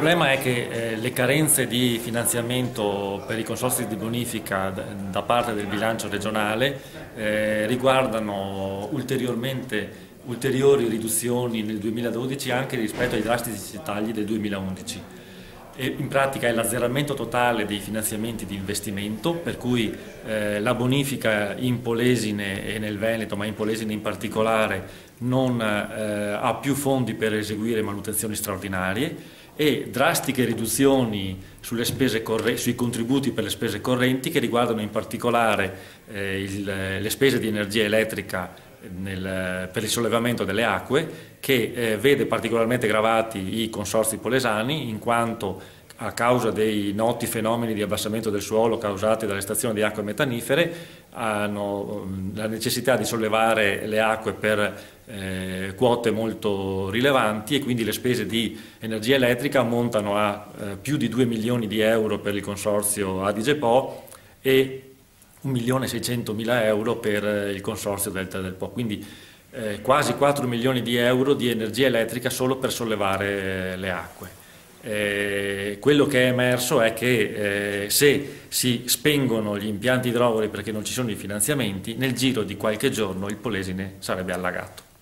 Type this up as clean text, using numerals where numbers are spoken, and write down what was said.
problema è che le carenze di finanziamento per i consorzi di bonifica da parte del bilancio regionale riguardano ulteriori riduzioni nel 2012 anche rispetto ai drastici tagli del 2011. In pratica è l'azzeramento totale dei finanziamenti di investimento, per cui la bonifica in Polesine e nel Veneto, ma in Polesine in particolare, non ha più fondi per eseguire manutenzioni straordinarie, e drastiche riduzioni sui contributi per le spese correnti, che riguardano in particolare le spese di energia elettrica per il sollevamento delle acque, che vede particolarmente gravati i consorzi polesani, in quanto a causa dei noti fenomeni di abbassamento del suolo causati dalle stazioni di acque metanifere hanno la necessità di sollevare le acque per quote molto rilevanti, e quindi le spese di energia elettrica ammontano a più di 2 milioni di euro per il consorzio Adige Po e 1.600.000 euro per il consorzio Delta del Po, quindi quasi 4 milioni di euro di energia elettrica solo per sollevare le acque. Quello che è emerso è che se si spengono gli impianti idrovoli perché non ci sono i finanziamenti, nel giro di qualche giorno il Polesine sarebbe allagato.